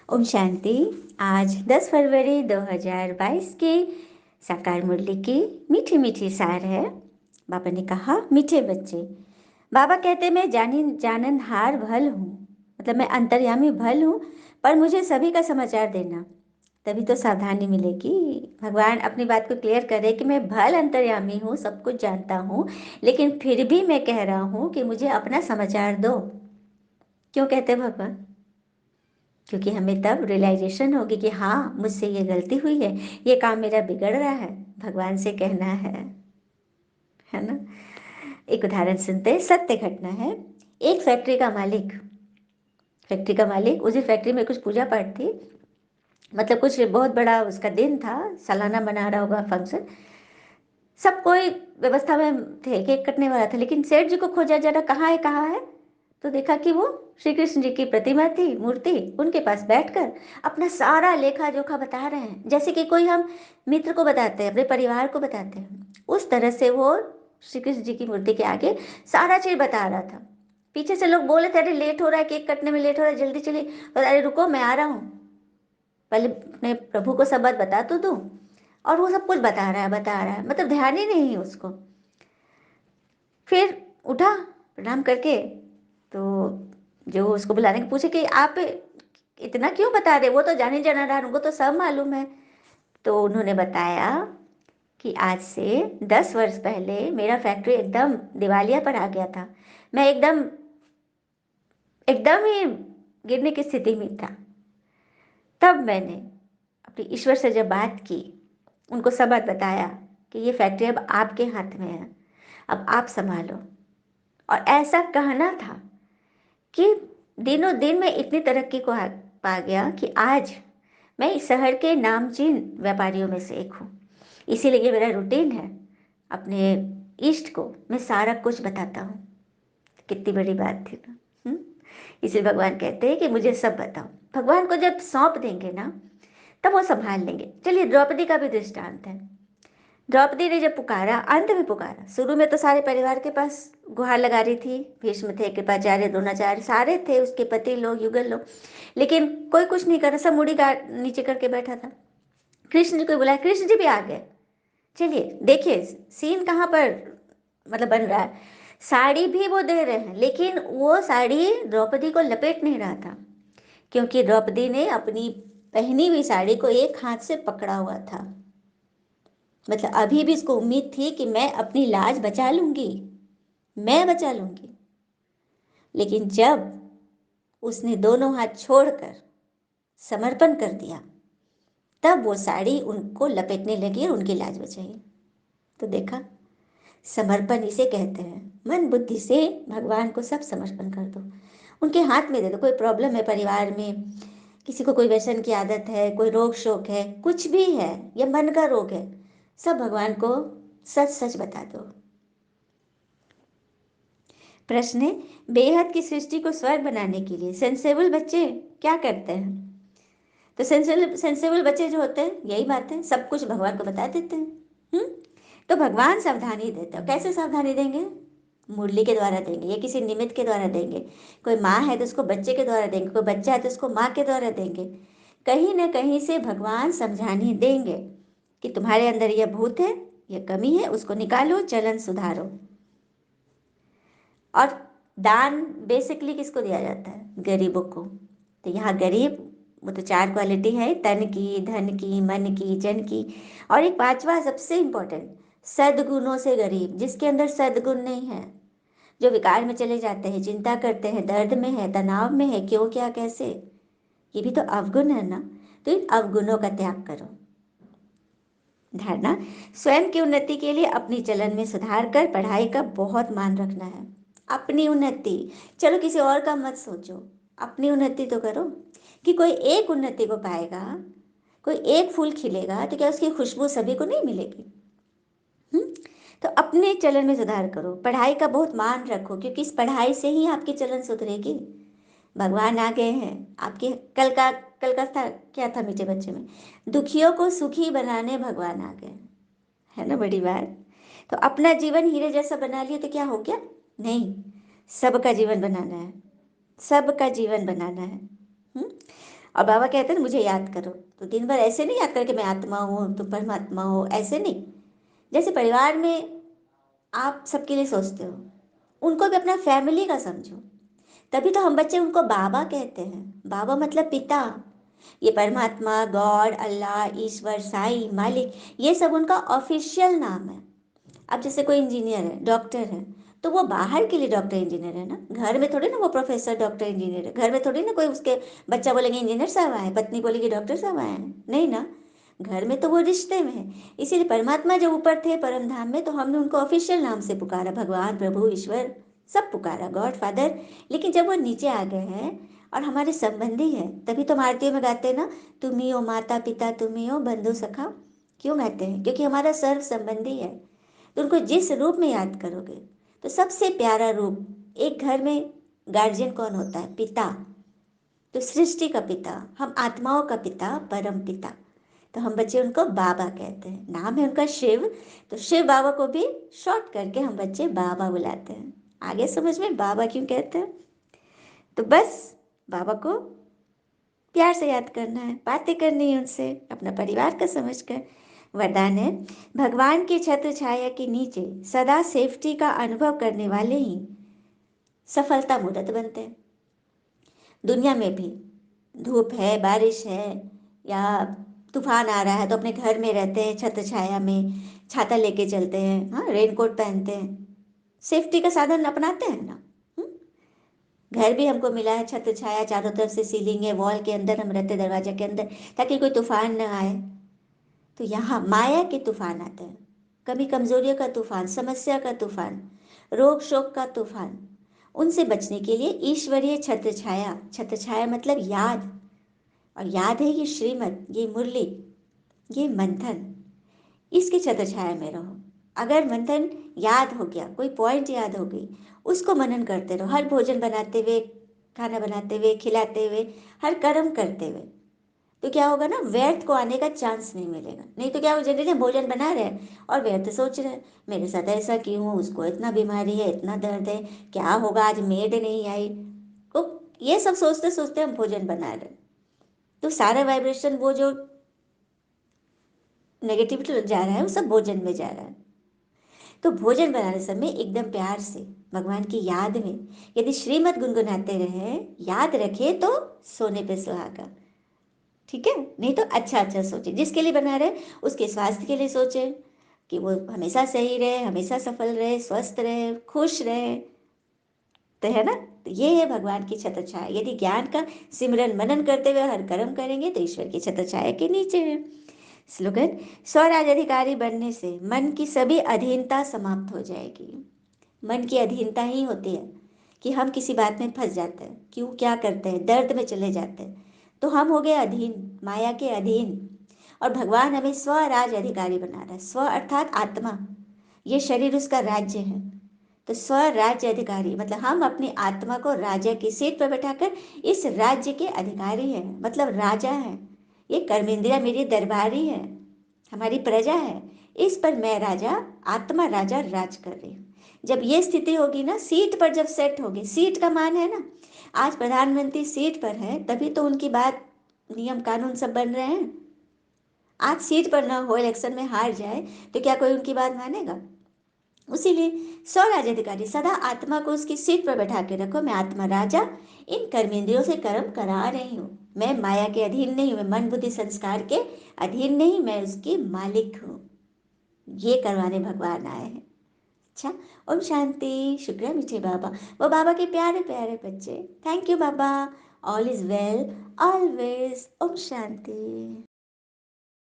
ओम शांति। आज 10 फरवरी 2022 की साकार मुरली की मीठी मीठी सार है। बाबा ने कहा, मीठे बच्चे, बाबा कहते मैं जाननहार भल हूँ, मतलब मैं अंतर्यामी भल हूँ, पर मुझे सभी का समाचार देना, तभी तो सावधानी मिलेगी। भगवान अपनी बात को क्लियर करे कि मैं भल अंतर्यामी हूँ, सब कुछ जानता हूँ, लेकिन फिर भी मैं कह रहा हूँ कि मुझे अपना समाचार दो। क्यों कहते भगवान? क्योंकि हमें तब रियलाइजेशन होगी कि हाँ, मुझसे ये गलती हुई है, ये काम मेरा बिगड़ रहा है, भगवान से कहना है ना। एक उदाहरण सुनते हैं, सत्य घटना है। एक फैक्ट्री का मालिक उस दिन फैक्ट्री में कुछ पूजा पाठ थी, मतलब कुछ बहुत बड़ा उसका दिन था, सालाना मना रहा होगा फंक्शन। सब कोई व्यवस्था में थे, केक कटने वाला था, लेकिन सेठ जी को खोजा जा रहा, कहाँ है। तो देखा कि वो श्री कृष्ण जी की प्रतिमा थी, मूर्ति, उनके पास बैठकर अपना सारा लेखा जोखा बता रहे हैं, जैसे कि कोई हम मित्र को बताते हैं, अपने परिवार को बताते हैं। उस तरह से वो श्री कृष्ण जी की मूर्ति के आगे सारा चीज बता रहा था। पीछे से लोग बोले थे, अरे लेट हो रहा है, केक कटने में लेट हो रहा है, जल्दी चलिए। अरे रुको, मैं आ रहा हूँ, पहले अपने प्रभु को सब बात बता तो दूं। और वो सब कुछ बता रहा है, मतलब ध्यान ही नहीं है उसको। फिर उठा प्रणाम करके, तो जो उसको बुलाने के पूछे कि आप इतना क्यों बता रहे, वो तो जाने जाना रहा, उनको तो सब मालूम है। तो उन्होंने बताया कि आज से 10 वर्ष पहले मेरा फैक्ट्री एकदम दिवालिया पर आ गया था। मैं एकदम एकदम ही गिरने की स्थिति में था। तब मैंने अपने ईश्वर से जब बात की, उनको सब बात बताया कि ये फैक्ट्री अब आपके हाथ में है, अब आप संभालो। और ऐसा कहना था कि दिनों दिन में इतनी तरक्की को पा गया कि आज मैं इस शहर के नामचीन व्यापारियों में से एक हूँ। इसीलिए ये मेरा रूटीन है, अपने इष्ट को मैं सारा कुछ बताता हूँ। कितनी बड़ी बात थी ना। इसलिए भगवान कहते हैं कि मुझे सब बताओ। भगवान को जब सौंप देंगे ना, तब वो संभाल लेंगे। चलिए, द्रौपदी का भी दृष्टांत है। द्रौपदी ने जब पुकारा, अंत में पुकारा, शुरू में तो सारे परिवार के पास गुहार लगा रही थी, भीष्म थे, कृपाचार्य, द्रोणाचार्य, सारे थे, उसके पति लोग, युगल लोग, लेकिन कोई कुछ नहीं कर रहा, सब मुड़ी गाड़ नीचे करके बैठा था। कृष्ण जी को बुलाया, कृष्ण जी भी आ गए। चलिए देखिए सीन कहाँ पर मतलब बन रहा है। साड़ी भी वो दे रहे हैं, लेकिन वो साड़ी द्रौपदी को लपेट नहीं रहा था, क्योंकि द्रौपदी ने अपनी पहनी हुई साड़ी को एक हाथ से पकड़ा हुआ था। मतलब अभी भी इसको उम्मीद थी कि मैं अपनी लाज बचा लूंगी, मैं बचा लूंगी। लेकिन जब उसने दोनों हाथ छोड़कर समर्पण कर दिया, तब वो साड़ी उनको लपेटने लगी और उनकी लाज बचाई। तो देखा, समर्पण इसे कहते हैं। मन बुद्धि से भगवान को सब समर्पण कर दो, उनके हाथ में दे दो। कोई प्रॉब्लम है परिवार में, किसी को कोई व्यसन की आदत है, कोई रोग शोक है, कुछ भी है, या मन का रोग है, सब भगवान को सच सच बता दो। प्रश्न है, बेहद की सृष्टि को स्वर्ग बनाने के लिए सेंसेबल बच्चे क्या करते हैं? तो सेंसेबल बच्चे जो होते हैं, यही बात है, सब कुछ भगवान को बता देते हैं। हम्म तो भगवान सावधानी देते हैं। कैसे सावधानी देंगे? मुरली के द्वारा देंगे, या किसी निमित्त के द्वारा देंगे। कोई माँ है तो उसको बच्चे के द्वारा देंगे, कोई बच्चा है तो उसको माँ के द्वारा देंगे। कहीं ना कहीं से भगवान समझानी देंगे कि तुम्हारे अंदर यह भूत है, यह कमी है, उसको निकालो, चलन सुधारो। और दान बेसिकली किसको दिया जाता है? गरीबों को। तो यहाँ गरीब, वो तो 4 क्वालिटी है, तन की, धन की, मन की, जन की। और एक पांचवा सबसे इंपॉर्टेंट, सद्गुणों से गरीब, जिसके अंदर सद्गुण नहीं है, जो विकार में चले जाते हैं, चिंता करते हैं, दर्द में है, तनाव में है, क्यों, क्या, कैसे, ये भी तो अवगुण है ना। तो इन अवगुणों का त्याग करो। धारणा, स्वयं की उन्नति के लिए अपनी चलन में सुधार कर पढ़ाई का बहुत मान रखना है। अपनी उन्नति, चलो किसी और का मत सोचो, अपनी उन्नति तो करो। कि कोई एक उन्नति को पाएगा, कोई एक फूल खिलेगा, तो क्या उसकी खुशबू सभी को नहीं मिलेगी? हम्म तो अपने चलन में सुधार करो, पढ़ाई का बहुत मान रखो, क्योंकि इस पढ़ाई से ही आपकी चलन सुधरेगी। भगवान आ गए हैं आपके। कल का था क्या था मीठे बच्चे में, दुखियों को सुखी बनाने भगवान आ गए। है ना बड़ी बात। तो अपना जीवन हीरे जैसा बना लिया तो क्या हो गया? नहीं, सबका जीवन बनाना है, सबका जीवन बनाना है। हम्म और बाबा कहते हैं मुझे याद करो, तो दिन भर ऐसे नहीं याद करो कि मैं आत्मा हूँ तुम परमात्मा हो, ऐसे नहीं। जैसे परिवार में आप सबके लिए सोचते हो, उनको भी अपना फैमिली का समझो। तभी तो हम बच्चे उनको बाबा कहते हैं। बाबा मतलब पिता। ये परमात्मा, गॉड, अल्लाह, ईश्वर, साईं, मालिक, ये सब उनका ऑफिशियल नाम है। अब जैसे कोई इंजीनियर है, डॉक्टर है, तो वो बाहर के लिए डॉक्टर इंजीनियर है ना, घर में थोड़ी ना वो प्रोफेसर डॉक्टर इंजीनियर है। घर में थोड़ी ना कोई उसके बच्चा बोलेंगे इंजीनियर साहब आए, पत्नी बोलेगी डॉक्टर साहब आए हैं, नहीं ना। घर में तो वो रिश्ते में है। इसीलिए परमात्मा जब ऊपर थे परम धाम में, तो हमने उनको ऑफिशियल नाम से पुकारा, भगवान, प्रभु, ईश्वर, सब पुकारा, गॉड फादर। लेकिन जब वो नीचे आ गए हैं और हमारे संबंधी हैं, तभी तो हम आरतियों में गाते हैं ना, तुम ही हो माता पिता, तुम ही हो बंधु सखा। क्यों गाते हैं? क्योंकि हमारा सर्व संबंधी है। तो उनको जिस रूप में याद करोगे, तो सबसे प्यारा रूप, एक घर में गार्जियन कौन होता है? पिता। तो सृष्टि का पिता, हम आत्माओं का पिता, परम पिता। तो हम बच्चे उनको बाबा कहते हैं, नाम है उनका शिव। तो शिव बाबा को भी शॉर्ट करके हम बच्चे बाबा बुलाते हैं। आगे समझ में बाबा क्यों कहते हैं? तो बस बाबा को प्यार से याद करना है, बातें करनी है उनसे, अपना परिवार का समझकर। वरदान है, भगवान की छत्र छाया के नीचे सदा सेफ्टी का अनुभव करने वाले ही सफलता मूर्त बनते हैं। दुनिया में भी धूप है, बारिश है, या तूफान आ रहा है, तो अपने घर में रहते हैं छत्र छाया में, छाता लेके चलते हैं, हाँ, रेनकोट पहनते हैं, सेफ्टी का साधन अपनाते हैं ना। हम्म? घर भी हमको मिला है छत्र छाया, चारों तरफ से सीलिंग है, वॉल के अंदर हम रहते, दरवाजा के अंदर, ताकि कोई तूफान न आए। तो यहाँ माया के तूफान आते हैं, कभी कमजोरियों का तूफान, समस्या का तूफान, रोग शोक का तूफान। उनसे बचने के लिए ईश्वरीय छत्र छाया, छत्र छाया मतलब याद, और याद है ये श्रीमत, ये मुरली, ये मंथन, इसके छत्र छाया में रहो। अगर मंथन याद हो गया, कोई पॉइंट याद हो गई, उसको मनन करते रहो, हर भोजन बनाते हुए, खाना बनाते हुए, खिलाते हुए, हर कर्म करते हुए। तो क्या होगा ना, व्यर्थ को आने का चांस नहीं मिलेगा। नहीं तो क्या हो, जनरली भोजन बना रहे हैं और व्यर्थ सोच रहे हैं, मेरे साथ ऐसा क्यों, उसको इतना बीमारी है, इतना दर्द है, क्या होगा, आज मेड नहीं आई। तो ये सब सोचते सोचते हम भोजन बना रहे हैं। तो सारा वाइब्रेशन, वो जो नेगेटिविटी जा रहा है, वो सब भोजन में जा रहा है। तो भोजन बनाने समय एकदम प्यार से भगवान की याद में, यदि श्रीमद् गुनगुनाते रहे, याद रखे, तो सोने पे सुहागा। ठीक है? नहीं तो अच्छा अच्छा सोचे, जिसके लिए बना रहे उसके स्वास्थ्य के लिए सोचे, कि वो हमेशा सही रहे, हमेशा सफल रहे, स्वस्थ रहे, खुश रहे। तो है ना, तो ये है भगवान की छत्र छाया। यदि ज्ञान का सिमरन मनन करते हुए हर कर्म करेंगे, तो ईश्वर की छत्र छाया के नीचे है। स्लोगन, स्वराज अधिकारी बनने से मन की सभी अधीनता समाप्त हो जाएगी। मन की अधीनता ही होती है कि हम किसी बात में फंस जाते हैं, क्यों, क्या करते हैं, दर्द में चले जाते हैं, तो हम हो गए अधीन, माया के अधीन। और भगवान हमें स्वराज अधिकारी बना रहा है। स्व अर्थात आत्मा, ये शरीर उसका राज्य है। तो स्वराज्य अधिकारी मतलब हम अपनी आत्मा को राजा की सीट पर बैठाकर इस राज्य के अधिकारी हैं, मतलब राजा है। ये कर्मेंद्रिया मेरी दरबारी है, हमारी प्रजा है, इस पर मैं राजा, आत्मा राजा राज कर रही हूँ। जब ये स्थिति होगी ना, सीट पर जब सेट होगी, सीट का मान है ना, आज प्रधानमंत्री सीट पर है, तभी तो उनकी बात, नियम कानून सब बन रहे हैं। आज सीट पर ना हो, इलेक्शन में हार जाए, तो क्या कोई उनकी बात मानेगा? उसीलिए स्वराज अधिकारी, सदा आत्मा को उसकी सीट पर बैठा के रखो, मैं आत्मा राजा इन कर्मेंद्रियों से कर्म करा रही हूँ। मैं माया के अधीन नहीं हूँ, मैं मन बुद्धि संस्कार के अधीन नहीं, मैं उसकी मालिक हूँ। ये करवाने भगवान आए हैं। अच्छा, ओम शांति। शुक्रिया मीठे बाबा, वो बाबा के प्यारे प्यारे बच्चे। थैंक यू बाबा। All is well always. ओम शांति।